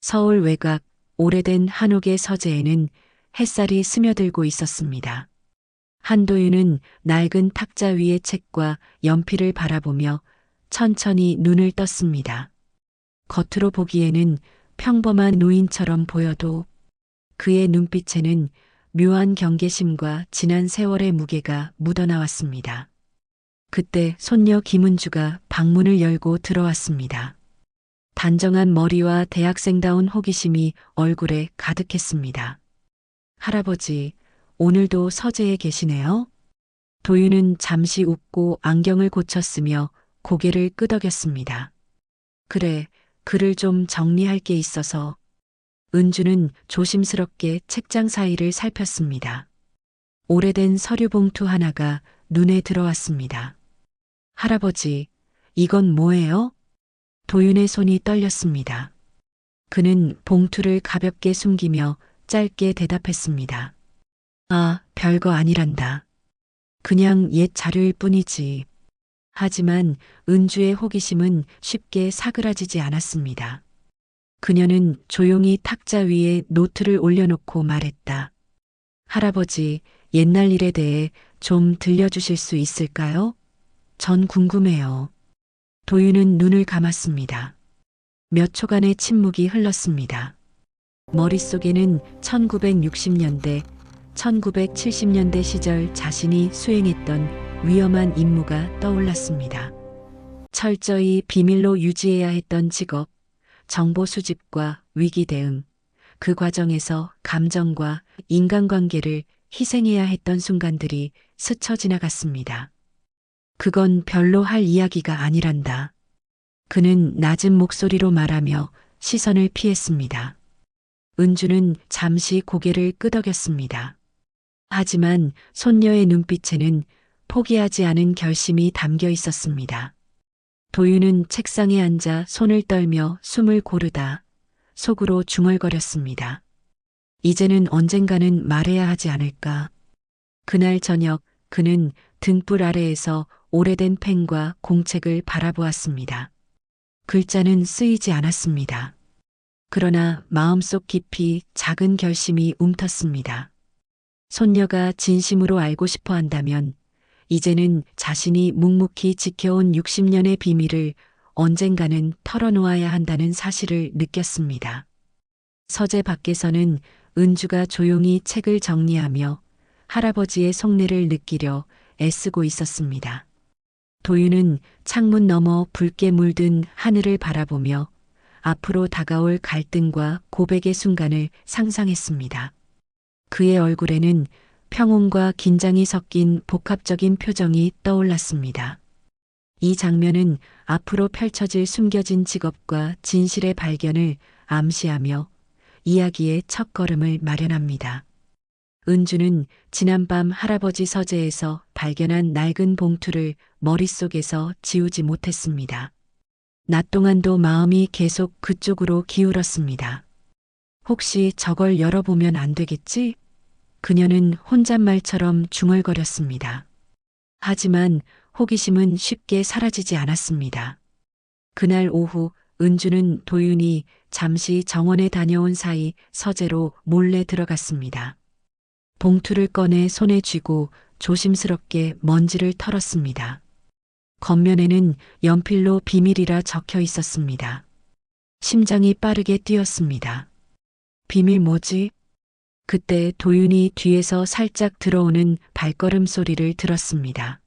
서울 외곽 오래된 한옥의 서재에는 햇살이 스며들고 있었습니다. 한도윤은 낡은 탁자 위의 책과 연필을 바라보며 천천히 눈을 떴습니다. 겉으로 보기에는 평범한 노인처럼 보여도 그의 눈빛에는 묘한 경계심과 지난 세월의 무게가 묻어나왔습니다. 그때 손녀 김은주가 방문을 열고 들어왔습니다. 단정한 머리와 대학생다운 호기심이 얼굴에 가득했습니다. 할아버지, 오늘도 서재에 계시네요? 도윤은 잠시 웃고 안경을 고쳤으며 고개를 끄덕였습니다. 그래, 글을 좀 정리할 게 있어서. 은주는 조심스럽게 책장 사이를 살폈습니다. 오래된 서류 봉투 하나가 눈에 들어왔습니다. 할아버지, 이건 뭐예요? 도윤의 손이 떨렸습니다. 그는 봉투를 가볍게 숨기며 짧게 대답했습니다. 아, 별거 아니란다. 그냥 옛 자료일 뿐이지. 하지만 은주의 호기심은 쉽게 사그라지지 않았습니다. 그녀는 조용히 탁자 위에 노트를 올려놓고 말했다. 할아버지, 옛날 일에 대해 좀 들려주실 수 있을까요? 전 궁금해요. 도윤은 눈을 감았습니다. 몇 초간의 침묵이 흘렀습니다. 머릿속에는 1960년대, 1970년대 시절 자신이 수행했던 위험한 임무가 떠올랐습니다. 철저히 비밀로 유지해야 했던 직업, 정보 수집과 위기 대응, 그 과정에서 감정과 인간관계를 희생해야 했던 순간들이 스쳐 지나갔습니다. 그건 별로 할 이야기가 아니란다. 그는 낮은 목소리로 말하며 시선을 피했습니다. 은주는 잠시 고개를 끄덕였습니다. 하지만 손녀의 눈빛에는 포기하지 않은 결심이 담겨 있었습니다. 도윤은 책상에 앉아 손을 떨며 숨을 고르다 속으로 중얼거렸습니다. 이제는 언젠가는 말해야 하지 않을까. 그날 저녁 그는 등불 아래에서 오래된 펜과 공책을 바라보았습니다. 글자는 쓰이지 않았습니다. 그러나 마음속 깊이 작은 결심이 움텄습니다. 손녀가 진심으로 알고 싶어 한다면 이제는 자신이 묵묵히 지켜온 60년의 비밀을 언젠가는 털어놓아야 한다는 사실을 느꼈습니다. 서재 밖에서는 은주가 조용히 책을 정리하며 할아버지의 속내를 느끼려 애쓰고 있었습니다. 도윤은 창문 너머 붉게 물든 하늘을 바라보며 앞으로 다가올 갈등과 고백의 순간을 상상했습니다. 그의 얼굴에는 평온과 긴장이 섞인 복합적인 표정이 떠올랐습니다. 이 장면은 앞으로 펼쳐질 숨겨진 직업과 진실의 발견을 암시하며 이야기의 첫걸음을 마련합니다. 은주는 지난밤 할아버지 서재에서 발견한 낡은 봉투를 머릿속에서 지우지 못했습니다. 낮 동안도 마음이 계속 그쪽으로 기울었습니다. 혹시 저걸 열어보면 안 되겠지? 그녀는 혼잣말처럼 중얼거렸습니다. 하지만 호기심은 쉽게 사라지지 않았습니다. 그날 오후 은주는 도윤이 잠시 정원에 다녀온 사이 서재로 몰래 들어갔습니다. 봉투를 꺼내 손에 쥐고 조심스럽게 먼지를 털었습니다. 겉면에는 연필로 비밀이라 적혀 있었습니다. 심장이 빠르게 뛰었습니다. 비밀 뭐지? 그때 도윤이 뒤에서 살짝 들어오는 발걸음 소리를 들었습니다.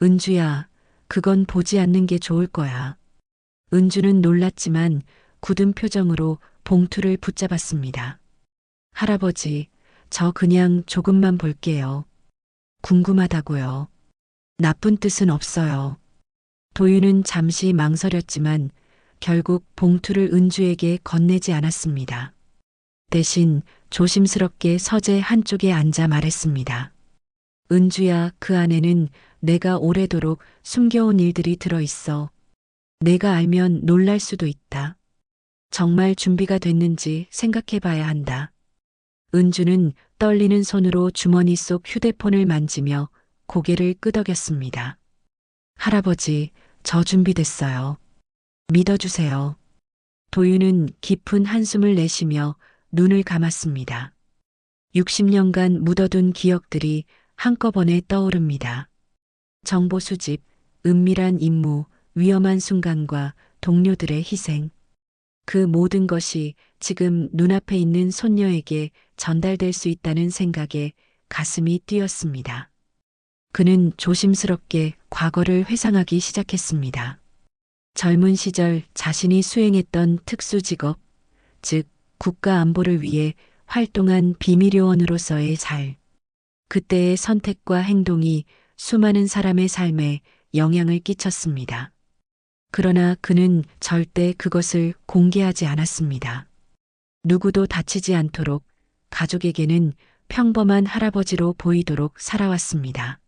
은주야, 그건 보지 않는 게 좋을 거야. 은주는 놀랐지만 굳은 표정으로 봉투를 붙잡았습니다. 할아버지, 저 그냥 조금만 볼게요. 궁금하다고요. 나쁜 뜻은 없어요. 도윤은 잠시 망설였지만 결국 봉투를 은주에게 건네지 않았습니다. 대신 조심스럽게 서재 한쪽에 앉아 말했습니다. 은주야, 그 안에는 내가 오래도록 숨겨온 일들이 들어있어. 내가 알면 놀랄 수도 있다. 정말 준비가 됐는지 생각해 봐야 한다. 은주는 떨리는 손으로 주머니 속 휴대폰을 만지며 고개를 도윤은 깊은 한숨을 내쉬며 눈을 감았습니다. 60년간 묻어둔 기억들이 한꺼번에 떠오릅니다. 정보 수집, 은밀한 임무, 위험한 순간과 동료들의 희생. 그 모든 것이 지금 눈앞에 있는 손녀에게 전달될 수 있다는 생각에 가슴이 뛰었습니다. 그는 조심스럽게 과거를 회상하기 시작했습니다. 젊은 시절 자신이 수행했던 특수 직업, 즉 국가 안보를 위해 활동한 비밀요원으로서의 살. 그때의 선택과 행동이 수많은 사람의 삶에 영향을 끼쳤습니다. 그러나 그는 절대 그것을 공개하지 않았습니다. 누구도 다치지 않도록 가족에게는 평범한 할아버지로 보이도록 살아왔습니다.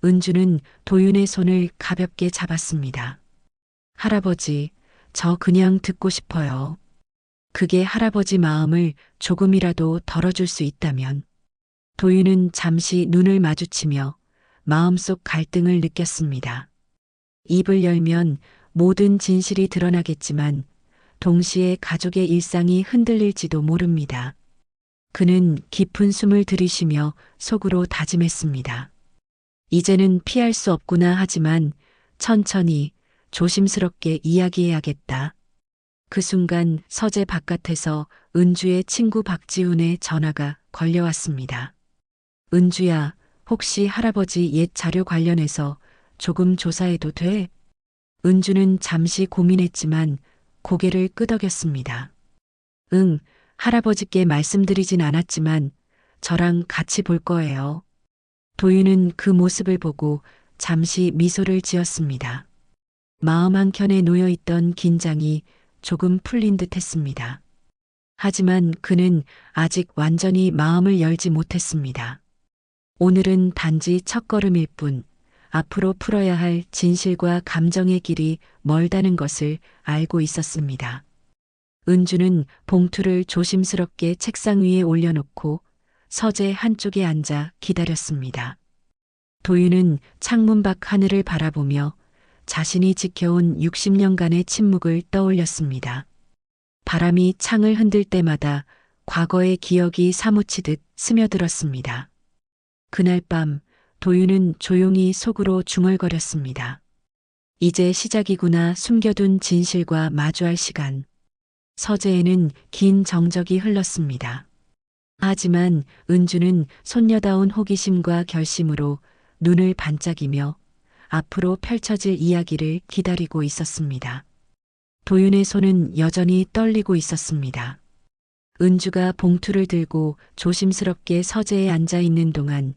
은주는 도윤의 손을 가볍게 잡았습니다. 할아버지, 저 그냥 듣고 싶어요. 그게 할아버지 마음을 조금이라도 덜어줄 수 있다면. 도윤은 잠시 눈을 마주치며 마음속 갈등을 느꼈습니다. 입을 열면 모든 진실이 드러나겠지만 동시에 가족의 일상이 흔들릴지도 모릅니다. 그는 깊은 숨을 들이쉬며 속으로 다짐했습니다. 이제는 피할 수 없구나 하지만 천천히 조심스럽게 이야기해야겠다. 그 순간 서재 바깥에서 은주의 친구 박지훈의 전화가 걸려왔습니다. 은주야, 혹시 할아버지 옛 자료 관련해서 조금 조사해도 돼? 은주는 잠시 고민했지만 고개를 끄덕였습니다. 응, 할아버지께 말씀드리진 않았지만 저랑 같이 볼 거예요. 도윤은 그 모습을 보고 잠시 미소를 지었습니다. 마음 한켠에 놓여있던 긴장이 조금 풀린 듯 했습니다. 하지만 그는 아직 완전히 마음을 열지 못했습니다. 오늘은 단지 첫걸음일 뿐 앞으로 풀어야 할 진실과 감정의 길이 멀다는 것을 알고 있었습니다. 은주는 봉투를 조심스럽게 책상 위에 올려놓고 서재 한쪽에 앉아 기다렸습니다. 도윤은 창문 밖 하늘을 바라보며 자신이 지켜온 60년간의 침묵을 떠올렸습니다. 바람이 창을 흔들 때마다 과거의 기억이 사무치듯 스며들었습니다. 그날 밤 도윤은 조용히 속으로 중얼거렸습니다. 이제 시작이구나. 숨겨둔 진실과 마주할 시간. 서재에는 긴 정적이 흘렀습니다. 하지만 은주는 손녀다운 호기심과 결심으로 눈을 반짝이며 앞으로 펼쳐질 이야기를 기다리고 있었습니다. 도윤의 손은 여전히 떨리고 있었습니다. 은주가 봉투를 들고 조심스럽게 서재에 앉아 있는 동안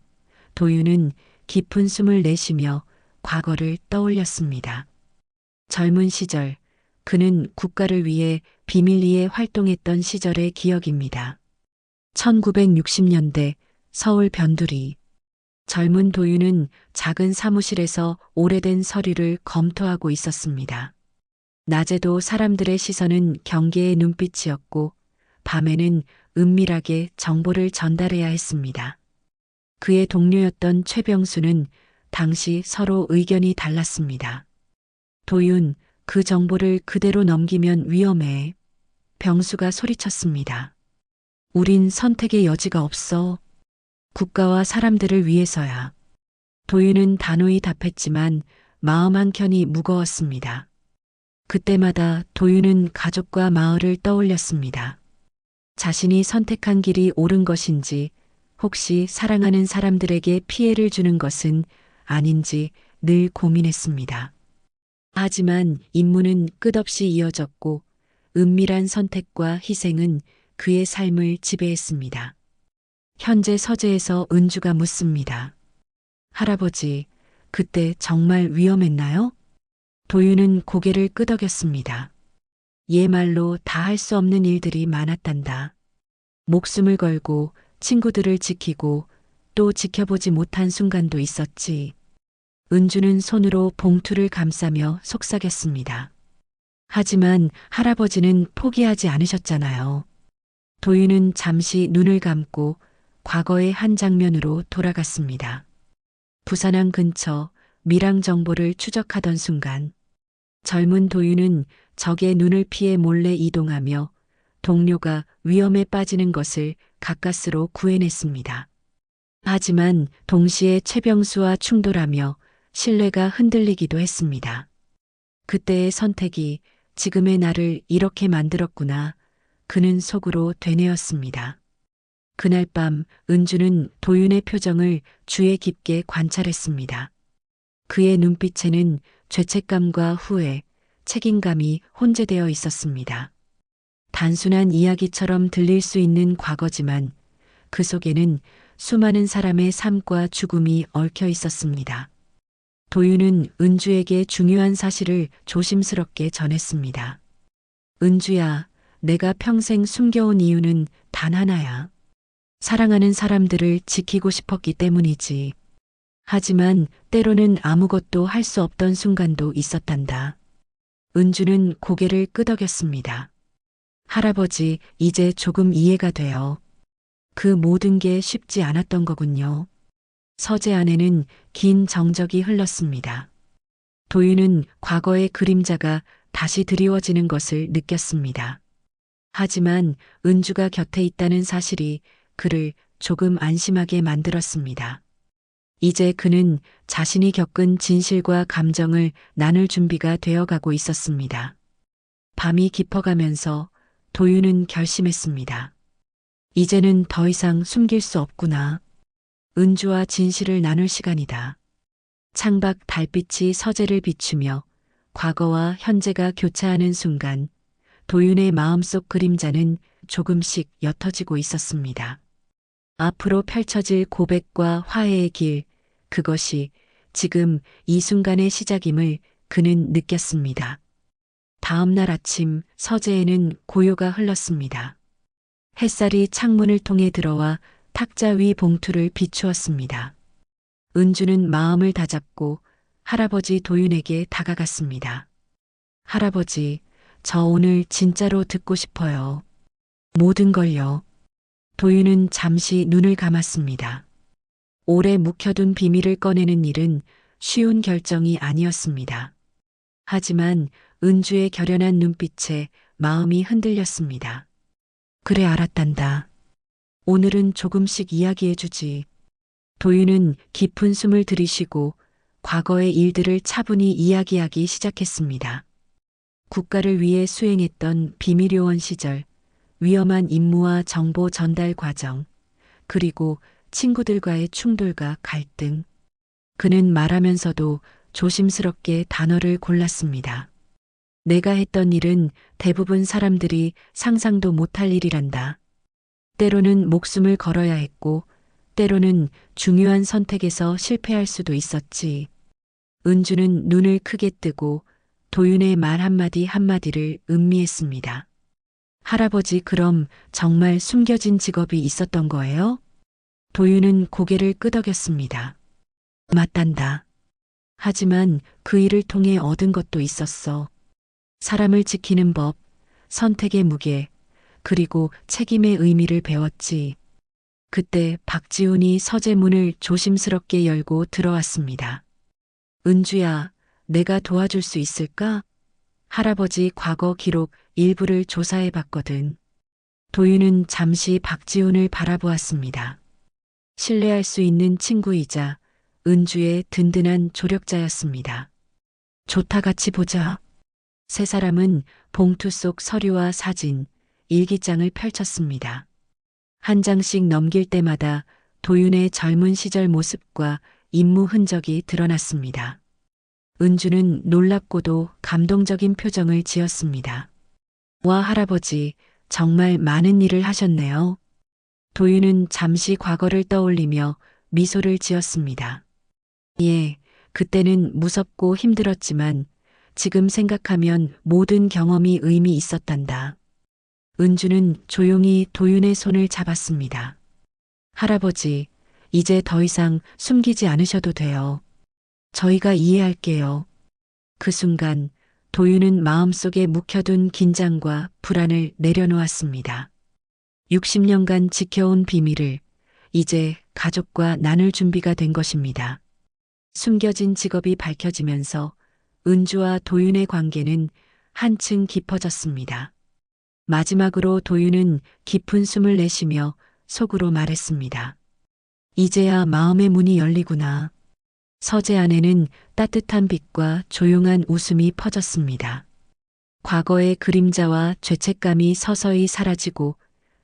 도윤은 깊은 숨을 내쉬며 과거를 떠올렸습니다. 젊은 시절, 그는 국가를 위해 비밀리에 활동했던 시절의 기억입니다. 1960년대 서울 변두리. 젊은 도윤은 작은 사무실에서 오래된 서류를 검토하고 있었습니다. 낮에도 사람들의 시선은 경계의 눈빛이었고 밤에는 은밀하게 정보를 전달해야 했습니다. 그의 동료였던 최병수는 당시 서로 의견이 달랐습니다. 도윤, 그 정보를 그대로 넘기면 위험해. 병수가 소리쳤습니다. 우린 선택의 여지가 없어. 국가와 사람들을 위해서야. 도윤은 단호히 답했지만 마음 한켠이 무거웠습니다. 그때마다 도윤은 가족과 마을을 떠올렸습니다. 자신이 선택한 길이 옳은 것인지, 혹시 사랑하는 사람들에게 피해를 주는 것은 아닌지 늘 고민했습니다. 하지만 임무는 끝없이 이어졌고 은밀한 선택과 희생은 그의 삶을 지배했습니다. 현재 서재에서 은주가 묻습니다. 할아버지, 그때 정말 위험했나요? 도윤은 고개를 끄덕였습니다. 얘 말로 다 할 수 없는 일들이 많았단다. 목숨을 걸고 친구들을 지키고 또 지켜보지 못한 순간도 있었지. 은주는 손으로 봉투를 감싸며 속삭였습니다. 하지만 할아버지는 포기하지 않으셨잖아요. 도윤은 잠시 눈을 감고 과거의 한 장면으로 돌아갔습니다. 부산항 근처 밀항 정보를 추적하던 순간 젊은 도윤은 적의 눈을 피해 몰래 이동하며 동료가 위험에 빠지는 것을 가까스로 구해냈습니다. 하지만 동시에 최병수와 충돌하며 신뢰가 흔들리기도 했습니다. 그때의 선택이 지금의 나를 이렇게 만들었구나. 그는 속으로 되뇌었습니다. 그날 밤 은주는 도윤의 표정을 주의 깊게 관찰했습니다. 그의 눈빛에는 죄책감과 후회, 책임감이 혼재되어 있었습니다. 단순한 이야기처럼 들릴 수 있는 과거지만 그 속에는 수많은 사람의 삶과 죽음이 얽혀 있었습니다. 도윤은 은주에게 중요한 사실을 조심스럽게 전했습니다. 은주야, 내가 평생 숨겨온 이유는 단 하나야. 사랑하는 사람들을 지키고 싶었기 때문이지. 하지만 때로는 아무것도 할 수 없던 순간도 있었단다. 은주는 고개를 끄덕였습니다. 할아버지, 이제 조금 이해가 돼요. 그 모든 게 쉽지 않았던 거군요. 서재 안에는 긴 정적이 흘렀습니다. 도윤은 과거의 그림자가 다시 드리워지는 것을 느꼈습니다. 하지만 은주가 곁에 있다는 사실이 그를 조금 안심하게 만들었습니다. 이제 그는 자신이 겪은 진실과 감정을 나눌 준비가 되어가고 있었습니다. 밤이 깊어가면서 도윤은 결심했습니다. 이제는 더 이상 숨길 수 없구나. 은주와 진실을 나눌 시간이다. 창밖 달빛이 서재를 비추며 과거와 현재가 교차하는 순간 도윤의 마음속 그림자는 조금씩 옅어지고 있었습니다. 앞으로 펼쳐질 고백과 화해의 길, 그것이 지금 이 순간의 시작임을 그는 느꼈습니다. 다음 날 아침 서재에는 고요가 흘렀습니다. 햇살이 창문을 통해 들어와 탁자 위 봉투를 비추었습니다. 은주는 마음을 다잡고 할아버지 도윤에게 다가갔습니다. 할아버지, 저 오늘 진짜로 듣고 싶어요. 모든 걸요. 도윤은 잠시 눈을 감았습니다. 오래 묵혀둔 비밀을 꺼내는 일은 쉬운 결정이 아니었습니다. 하지만 은주의 결연한 눈빛에 마음이 흔들렸습니다. 그래, 알았단다. 오늘은 조금씩 이야기해주지. 도윤은 깊은 숨을 들이쉬고 과거의 일들을 차분히 이야기하기 시작했습니다. 국가를 위해 수행했던 비밀요원 시절, 위험한 임무와 정보 전달 과정, 그리고 친구들과의 충돌과 갈등. 그는 말하면서도 조심스럽게 단어를 골랐습니다. 내가 했던 일은 대부분 사람들이 상상도 못할 일이란다. 때로는 목숨을 걸어야 했고, 때로는 중요한 선택에서 실패할 수도 있었지. 은주는 눈을 크게 뜨고 도윤의 말 한마디 한마디를 음미했습니다. 할아버지, 그럼 정말 숨겨진 직업이 있었던 거예요? 도윤은 고개를 끄덕였습니다. 맞단다. 하지만 그 일을 통해 얻은 것도 있었어. 사람을 지키는 법, 선택의 무게, 그리고 책임의 의미를 배웠지. 그때 박지훈이 서재 문을 조심스럽게 열고 들어왔습니다. 은주야, 내가 도와줄 수 있을까? 할아버지 과거 기록 일부를 조사해 봤거든. 도윤은 잠시 박지훈을 바라보았습니다. 신뢰할 수 있는 친구이자 은주의 든든한 조력자였습니다. 좋다, 같이 보자. 세 사람은 봉투 속 서류와 사진, 일기장을 펼쳤습니다. 한 장씩 넘길 때마다 도윤의 젊은 시절 모습과 임무 흔적이 드러났습니다. 은주는 놀랍고도 감동적인 표정을 지었습니다. 와, 할아버지, 정말 많은 일을 하셨네요. 도윤은 잠시 과거를 떠올리며 미소를 지었습니다. 예, 그때는 무섭고 힘들었지만 지금 생각하면 모든 경험이 의미 있었단다. 은주는 조용히 도윤의 손을 잡았습니다. 할아버지, 이제 더 이상 숨기지 않으셔도 돼요. 저희가 이해할게요. 그 순간 도윤은 마음속에 묵혀둔 긴장과 불안을 내려놓았습니다. 60년간 지켜온 비밀을 이제 가족과 나눌 준비가 된 것입니다. 숨겨진 직업이 밝혀지면서 은주와 도윤의 관계는 한층 깊어졌습니다. 마지막으로 도윤은 깊은 숨을 내쉬며 속으로 말했습니다. 이제야 마음의 문이 열리구나. 서재 안에는 따뜻한 빛과 조용한 웃음이 퍼졌습니다. 과거의 그림자와 죄책감이 서서히 사라지고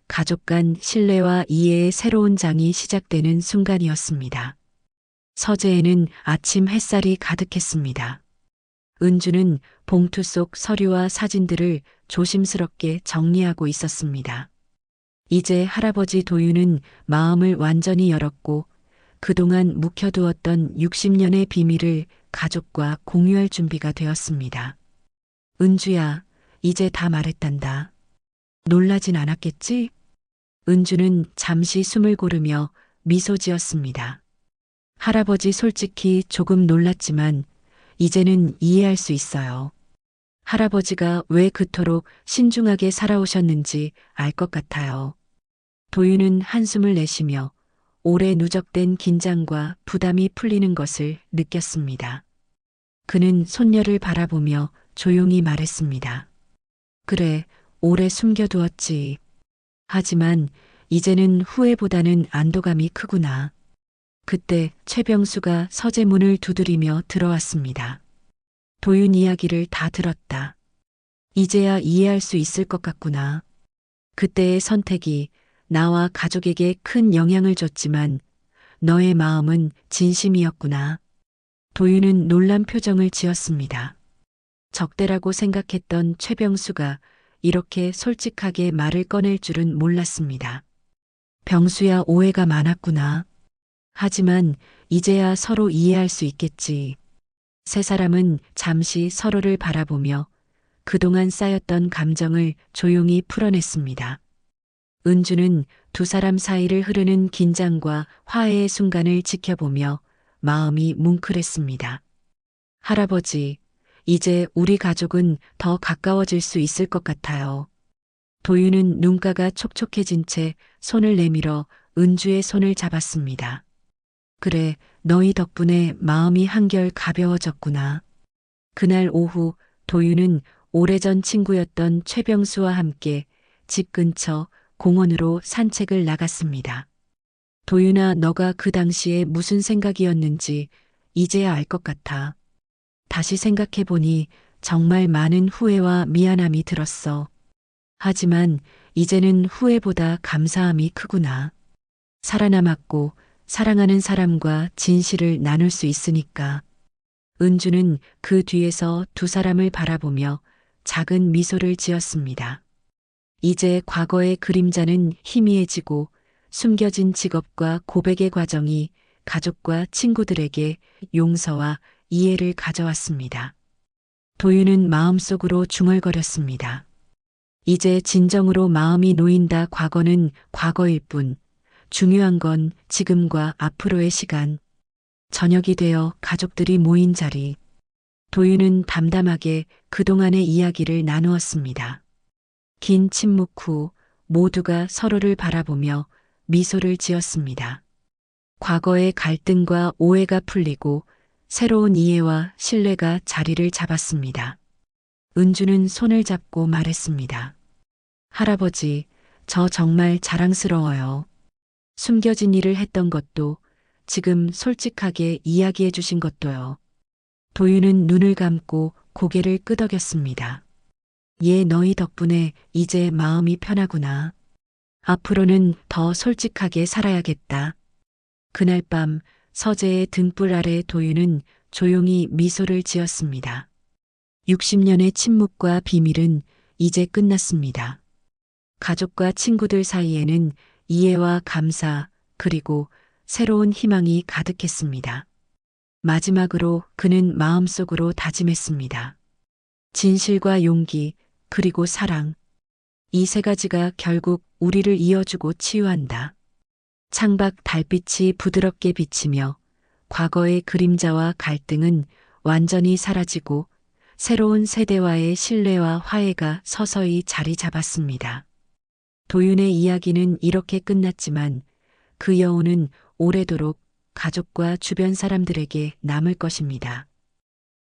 가족 간 신뢰와 이해의 새로운 장이 시작되는 순간이었습니다. 서재에는 아침 햇살이 가득했습니다. 은주는 봉투 속 서류와 사진들을 조심스럽게 정리하고 있었습니다. 이제 할아버지 도윤은 마음을 완전히 열었고 그동안 묵혀두었던 60년의 비밀을 가족과 공유할 준비가 되었습니다. 은주야, 이제 다 말했단다. 놀라진 않았겠지? 은주는 잠시 숨을 고르며 미소 지었습니다. 할아버지 솔직히 조금 놀랐지만 이제는 이해할 수 있어요. 할아버지가 왜 그토록 신중하게 살아오셨는지 알 것 같아요. 도윤은 한숨을 내쉬며 오래 누적된 긴장과 부담이 풀리는 것을 느꼈습니다. 그는 손녀를 바라보며 조용히 말했습니다. 그래, 오래 숨겨두었지. 하지만 이제는 후회보다는 안도감이 크구나. 그때 최병수가 서재문을 두드리며 들어왔습니다. 도윤 이야기를 다 들었다. 이제야 이해할 수 있을 것 같구나. 그때의 선택이 나와 가족에게 큰 영향을 줬지만 너의 마음은 진심이었구나. 도윤은 놀란 표정을 지었습니다. 적대라고 생각했던 최병수가 이렇게 솔직하게 말을 꺼낼 줄은 몰랐습니다. 병수야, 오해가 많았구나. 하지만 이제야 서로 이해할 수 있겠지. 세 사람은 잠시 서로를 바라보며 그동안 쌓였던 감정을 조용히 풀어냈습니다. 은주는 두 사람 사이를 흐르는 긴장과 화해의 순간을 지켜보며 마음이 뭉클했습니다. 할아버지, 이제 우리 가족은 더 가까워질 수 있을 것 같아요. 도윤은 눈가가 촉촉해진 채 손을 내밀어 은주의 손을 잡았습니다. 그래, 너희 덕분에 마음이 한결 가벼워졌구나. 그날 오후 도윤은 오래전 친구였던 최병수와 함께 집 근처 공원으로 산책을 나갔습니다. 도윤아, 너가 그 당시에 무슨 생각이었는지 이제야 알 것 같아. 다시 생각해보니 정말 많은 후회와 미안함이 들었어. 하지만 이제는 후회보다 감사함이 크구나. 살아남았고 사랑하는 사람과 진실을 나눌 수 있으니까. 은주는 그 뒤에서 두 사람을 바라보며 작은 미소를 지었습니다. 이제 과거의 그림자는 희미해지고 숨겨진 직업과 고백의 과정이 가족과 친구들에게 용서와 이해를 가져왔습니다. 도윤은 마음속으로 중얼거렸습니다. 이제 진정으로 마음이 놓인다. 과거는 과거일 뿐 중요한 건 지금과 앞으로의 시간. 저녁이 되어 가족들이 모인 자리. 도윤은 담담하게 그동안의 이야기를 나누었습니다. 긴 침묵 후 모두가 서로를 바라보며 미소를 지었습니다. 과거의 갈등과 오해가 풀리고 새로운 이해와 신뢰가 자리를 잡았습니다. 은주는 손을 잡고 말했습니다. 할아버지, 저 정말 자랑스러워요. 숨겨진 일을 했던 것도 지금 솔직하게 이야기해 주신 것도요. 도윤은 눈을 감고 고개를 끄덕였습니다. 예, 너희 덕분에 이제 마음이 편하구나. 앞으로는 더 솔직하게 살아야겠다. 그날 밤 서재의 등불 아래 도윤은 조용히 미소를 지었습니다. 60년의 침묵과 비밀은 이제 끝났습니다. 가족과 친구들 사이에는 이해와 감사 그리고 새로운 희망이 가득했습니다. 마지막으로 그는 마음속으로 다짐했습니다. 진실과 용기 그리고 사랑. 이 세 가지가 결국 우리를 이어주고 치유한다. 창밖 달빛이 부드럽게 비치며 과거의 그림자와 갈등은 완전히 사라지고 새로운 세대와의 신뢰와 화해가 서서히 자리 잡았습니다. 도윤의 이야기는 이렇게 끝났지만 그 여운은 오래도록 가족과 주변 사람들에게 남을 것입니다.